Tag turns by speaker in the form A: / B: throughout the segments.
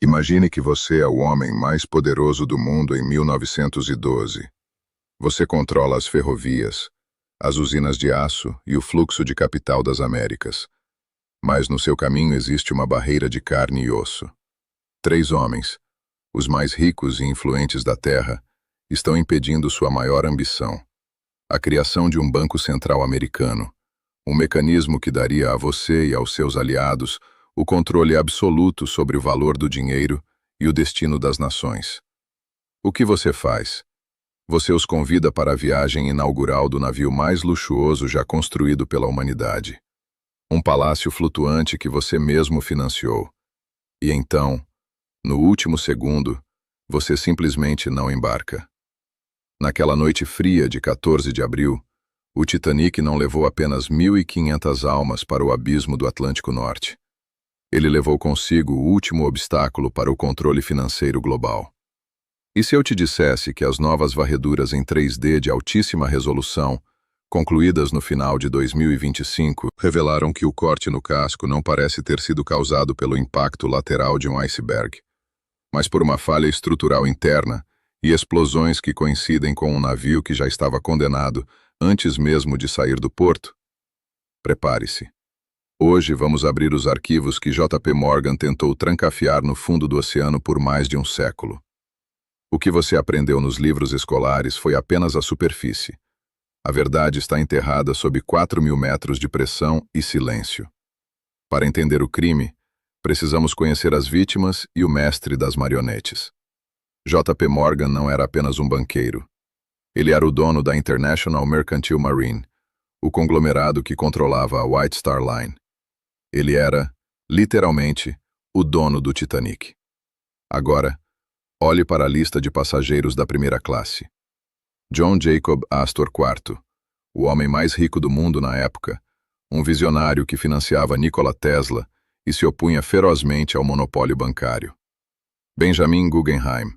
A: Imagine que você é o homem mais poderoso do mundo em 1912. Você controla as ferrovias, as usinas de aço e o fluxo de capital das Américas. Mas no seu caminho existe uma barreira de carne e osso. Três homens, os mais ricos e influentes da Terra, estão impedindo sua maior ambição: a criação de um Banco Central americano, um mecanismo que daria a você e aos seus aliados o controle absoluto sobre o valor do dinheiro e o destino das nações. O que você faz? Você os convida para a viagem inaugural do navio mais luxuoso já construído pela humanidade. Um palácio flutuante que você mesmo financiou. E então, no último segundo, você simplesmente não embarca. Naquela noite fria de 14 de abril, o Titanic não levou apenas 1.500 almas para o abismo do Atlântico Norte. Ele levou consigo o último obstáculo para o controle financeiro global. E se eu te dissesse que as novas varreduras em 3D de altíssima resolução, concluídas no final de 2025, revelaram que o corte no casco não parece ter sido causado pelo impacto lateral de um iceberg, mas por uma falha estrutural interna e explosões que coincidem com um navio que já estava condenado antes mesmo de sair do porto? Prepare-se. Hoje vamos abrir os arquivos que J.P. Morgan tentou trancafiar no fundo do oceano por mais de um século. O que você aprendeu nos livros escolares foi apenas a superfície. A verdade está enterrada sob 4.000 metros de pressão e silêncio. Para entender o crime, precisamos conhecer as vítimas e o mestre das marionetes. J.P. Morgan não era apenas um banqueiro. Ele era o dono da International Mercantile Marine, o conglomerado que controlava a White Star Line. Ele era, literalmente, o dono do Titanic. Agora, olhe para a lista de passageiros da primeira classe. John Jacob Astor IV, o homem mais rico do mundo na época, um visionário que financiava Nikola Tesla e se opunha ferozmente ao monopólio bancário. Benjamin Guggenheim,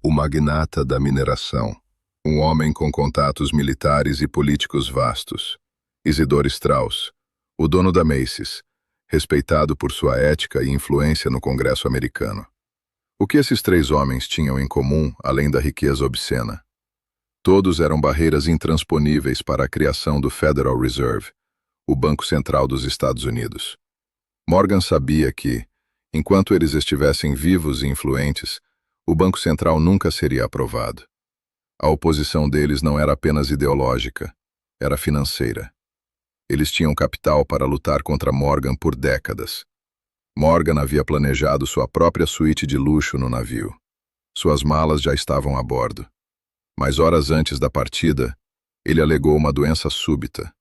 A: o magnata da mineração, um homem com contatos militares e políticos vastos. Isidor Strauss, o dono da Macy's, respeitado por sua ética e influência no Congresso americano. O que esses três homens tinham em comum, além da riqueza obscena? Todos eram barreiras intransponíveis para a criação do Federal Reserve, o Banco Central dos Estados Unidos. Morgan sabia que, enquanto eles estivessem vivos e influentes, o Banco Central nunca seria aprovado. A oposição deles não era apenas ideológica, era financeira. Eles tinham capital para lutar contra Morgan por décadas. Morgan havia planejado sua própria suíte de luxo no navio. Suas malas já estavam a bordo. Mas horas antes da partida, ele alegou uma doença súbita.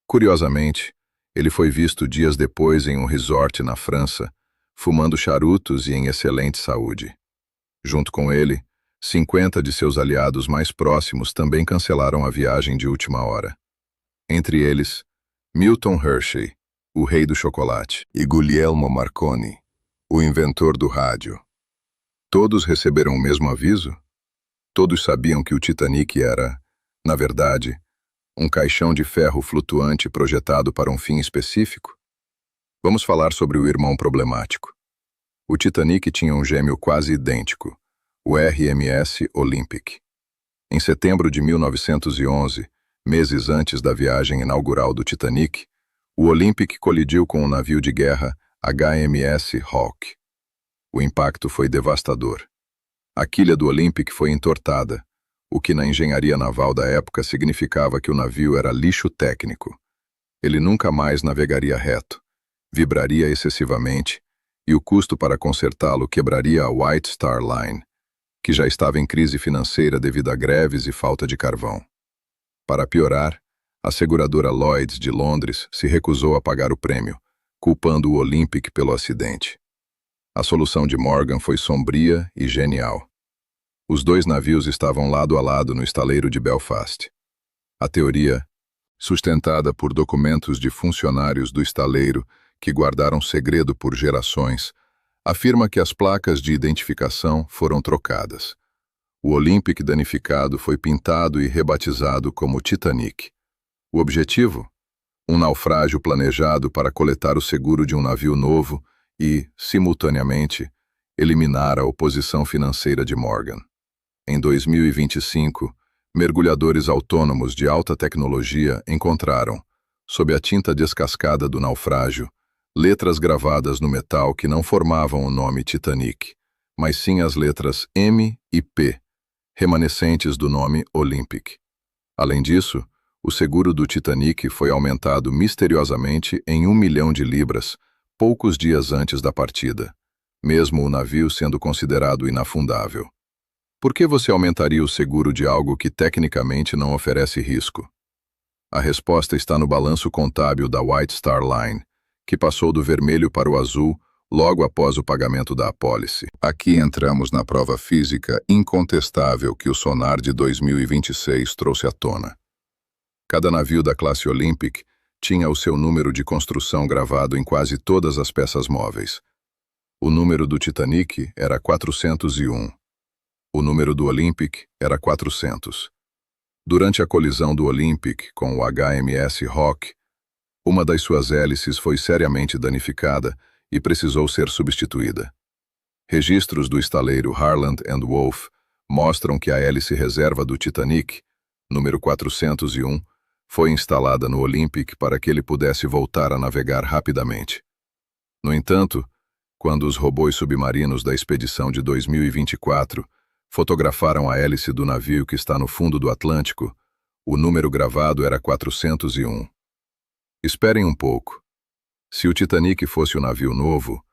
A: Curiosamente, ele foi visto dias depois em um resort na França, fumando charutos e em excelente saúde. Junto com ele, 50 de seus aliados mais próximos também cancelaram a viagem de última hora. Entre eles, Milton Hershey, o rei do chocolate, e Guglielmo Marconi, o inventor do rádio. Todos receberam o mesmo aviso? Todos sabiam que o Titanic era, na verdade, um caixão de ferro flutuante projetado para um fim específico? Vamos falar sobre o irmão problemático. O Titanic tinha um gêmeo quase idêntico, o RMS Olympic. Em setembro de 1911, meses antes da viagem inaugural do Titanic, o Olympic colidiu com o navio de guerra HMS Hawke. O impacto foi devastador. A quilha do Olympic foi entortada, o que na engenharia naval da época significava que o navio era lixo técnico. Ele nunca mais navegaria reto, vibraria excessivamente, e o custo para consertá-lo quebraria a White Star Line, que já estava em crise financeira devido a greves e falta de carvão. Para piorar, a seguradora Lloyds de Londres se recusou a pagar o prêmio, culpando o Olympic pelo acidente. A solução de Morgan foi sombria e genial. Os dois navios estavam lado a lado no estaleiro de Belfast. A teoria, sustentada por documentos de funcionários do estaleiro que guardaram segredo por gerações, afirma que as placas de identificação foram trocadas. O Olympic danificado foi pintado e rebatizado como Titanic. O objetivo? Um naufrágio planejado para coletar o seguro de um navio novo e, simultaneamente, eliminar a oposição financeira de Morgan. Em 2025, mergulhadores autônomos de alta tecnologia encontraram, sob a tinta descascada do naufrágio, letras gravadas no metal que não formavam o nome Titanic, mas sim as letras M e P, remanescentes do nome Olympic. Além disso, o seguro do Titanic foi aumentado misteriosamente em 1 milhão de libras, poucos dias antes da partida, mesmo o navio sendo considerado inafundável. Por que você aumentaria o seguro de algo que tecnicamente não oferece risco? A resposta está no balanço contábil da White Star Line, que passou do vermelho para o azul logo após o pagamento da apólice. Aqui entramos na prova física incontestável que o sonar de 2026 trouxe à tona. Cada navio da classe Olympic tinha o seu número de construção gravado em quase todas as peças móveis. O número do Titanic era 401. O número do Olympic era 400. Durante a colisão do Olympic com o HMS Rock, uma das suas hélices foi seriamente danificada e precisou ser substituída. Registros do estaleiro Harland & Wolff mostram que a hélice reserva do Titanic, número 401, foi instalada no Olympic para que ele pudesse voltar a navegar rapidamente. No entanto, quando os robôs submarinos da expedição de 2024 fotografaram a hélice do navio que está no fundo do Atlântico, o número gravado era 401. Esperem um pouco. Se o Titanic fosse um navio novo,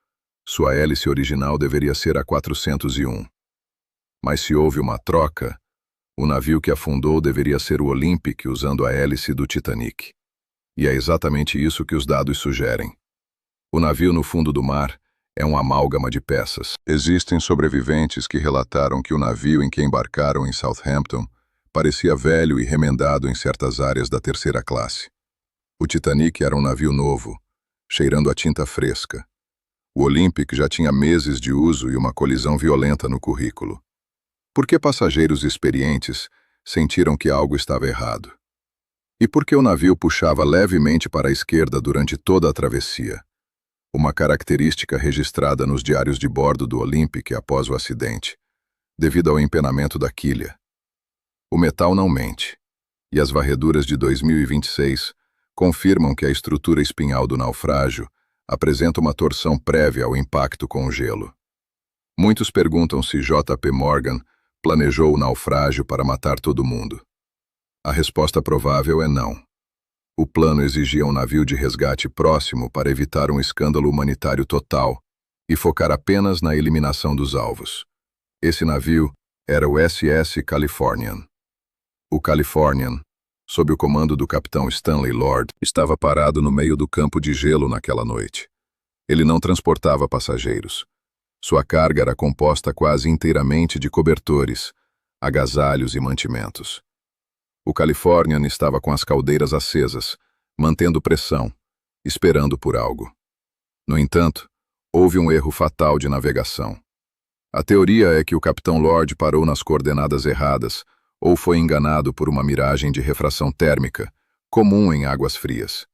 A: sua hélice original deveria ser a 401. Mas se houve uma troca, o navio que afundou deveria ser o Olympic usando a hélice do Titanic. E é exatamente isso que os dados sugerem. O navio no fundo do mar é um amálgama de peças. Existem sobreviventes que relataram que o navio em que embarcaram em Southampton parecia velho e remendado em certas áreas da terceira classe. O Titanic era um navio novo, cheirando a tinta fresca. O Olympic já tinha meses de uso e uma colisão violenta no currículo. Por que passageiros experientes sentiram que algo estava errado? E por que o navio puxava levemente para a esquerda durante toda a travessia? Uma característica registrada nos diários de bordo do Olympic após o acidente, devido ao empenamento da quilha. O metal não mente, e as varreduras de 2026 confirmam que a estrutura espinhal do naufrágio apresenta uma torção prévia ao impacto com o gelo. Muitos perguntam se J.P. Morgan planejou o naufrágio para matar todo mundo. A resposta provável é não. O plano exigia um navio de resgate próximo para evitar um escândalo humanitário total e focar apenas na eliminação dos alvos. Esse navio era o SS Californian. O Californian, sob o comando do capitão Stanley Lord, estava parado no meio do campo de gelo naquela noite. Ele não transportava passageiros. Sua carga era composta quase inteiramente de cobertores, agasalhos e mantimentos. O Californian estava com as caldeiras acesas, mantendo pressão, esperando por algo. No entanto, houve um erro fatal de navegação. A teoria é que o capitão Lord parou nas coordenadas erradas ou foi enganado por uma miragem de refração térmica, comum em águas frias.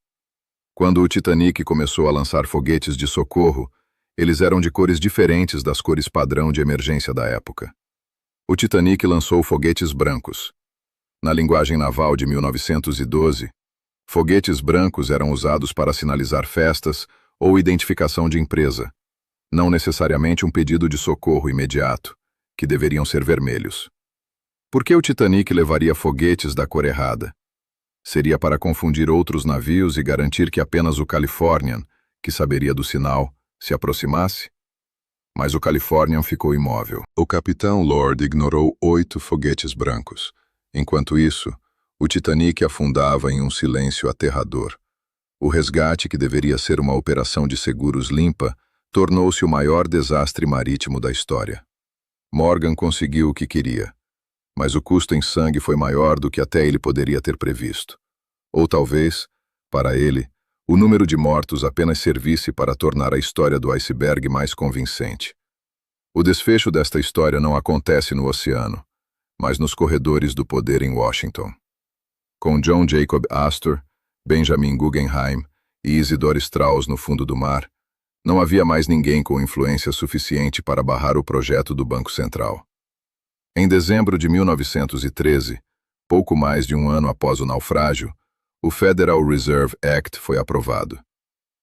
A: Quando o Titanic começou a lançar foguetes de socorro, eles eram de cores diferentes das cores padrão de emergência da época. O Titanic lançou foguetes brancos. Na linguagem naval de 1912, foguetes brancos eram usados para sinalizar festas ou identificação de empresa, não necessariamente um pedido de socorro imediato, que deveriam ser vermelhos. Por que o Titanic levaria foguetes da cor errada? Seria para confundir outros navios e garantir que apenas o Californian, que saberia do sinal, se aproximasse? Mas o Californian ficou imóvel. O capitão Lord ignorou 8 foguetes brancos. Enquanto isso, o Titanic afundava em um silêncio aterrador. O resgate, que deveria ser uma operação de seguros limpa, tornou-se o maior desastre marítimo da história. Morgan conseguiu o que queria, mas o custo em sangue foi maior do que até ele poderia ter previsto. Ou talvez, para ele, o número de mortos apenas servisse para tornar a história do iceberg mais convincente. O desfecho desta história não acontece no oceano, mas nos corredores do poder em Washington. Com John Jacob Astor, Benjamin Guggenheim e Isidor Straus no fundo do mar, Não havia mais ninguém com influência suficiente para barrar o projeto do Banco Central. Em dezembro de 1913, pouco mais de um ano após o naufrágio, o Federal Reserve Act foi aprovado.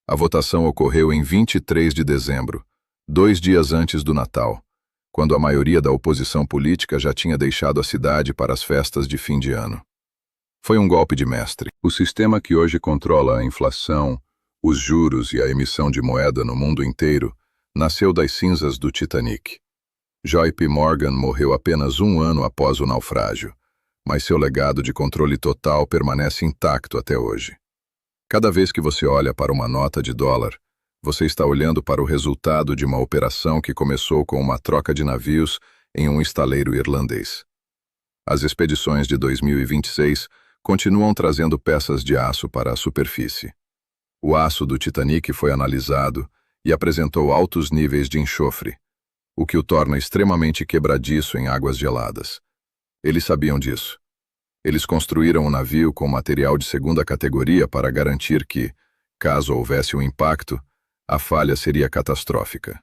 A: A votação ocorreu em 23 de dezembro, 2 dias antes do Natal, quando a maioria da oposição política já tinha deixado a cidade para as festas de fim de ano. Foi um golpe de mestre. O sistema que hoje controla a inflação, os juros e a emissão de moeda no mundo inteiro nasceu das cinzas do Titanic. JP Morgan morreu apenas um ano após o naufrágio, mas seu legado de controle total permanece intacto até hoje. Cada vez que você olha para uma nota de dólar, você está olhando para o resultado de uma operação que começou com uma troca de navios em um estaleiro irlandês. As expedições de 2026 continuam trazendo peças de aço para a superfície. O aço do Titanic foi analisado e apresentou altos níveis de enxofre, o que o torna extremamente quebradiço em águas geladas. Eles sabiam disso. Eles construíram o navio com material de segunda categoria para garantir que, caso houvesse um impacto, a falha seria catastrófica.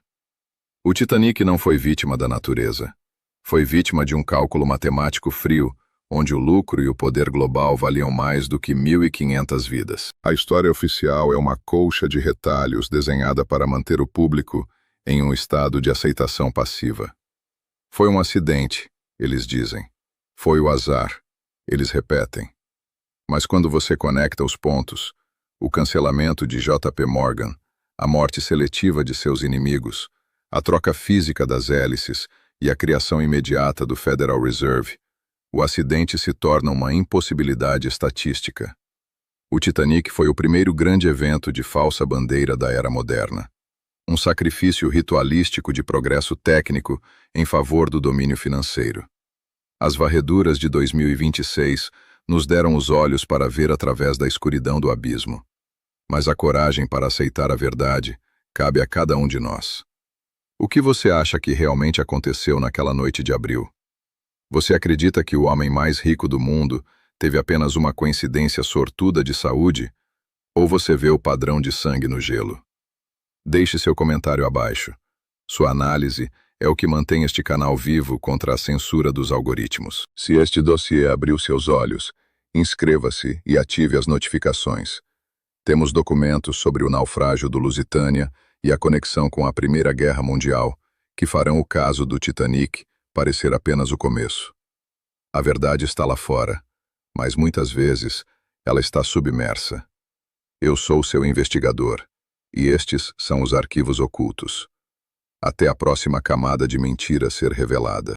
A: O Titanic não foi vítima da natureza. Foi vítima de um cálculo matemático frio, onde o lucro e o poder global valiam mais do que 1.500 vidas. A história oficial é uma colcha de retalhos desenhada para manter o público em um estado de aceitação passiva. Foi um acidente, eles dizem. Foi o azar, eles repetem. Mas quando você conecta os pontos, o cancelamento de JP Morgan, a morte seletiva de seus inimigos, a troca física das hélices e a criação imediata do Federal Reserve, o acidente se torna uma impossibilidade estatística. O Titanic foi o primeiro grande evento de falsa bandeira da era moderna. Um sacrifício ritualístico de progresso técnico em favor do domínio financeiro. As varreduras de 2026 nos deram os olhos para ver através da escuridão do abismo. Mas a coragem para aceitar a verdade cabe a cada um de nós. O que você acha que realmente aconteceu naquela noite de abril? Você acredita que o homem mais rico do mundo teve apenas uma coincidência sortuda de saúde? Ou você vê o padrão de sangue no gelo? Deixe seu comentário abaixo. Sua análise é o que mantém este canal vivo contra a censura dos algoritmos. Se este dossiê abriu seus olhos, inscreva-se e ative as notificações. Temos documentos sobre o naufrágio do Lusitânia e a conexão com a Primeira Guerra Mundial, que farão o caso do Titanic parecer apenas o começo. A verdade está lá fora, mas muitas vezes ela está submersa. Eu sou seu investigador, e estes são os arquivos ocultos. Até a próxima camada de mentira ser revelada.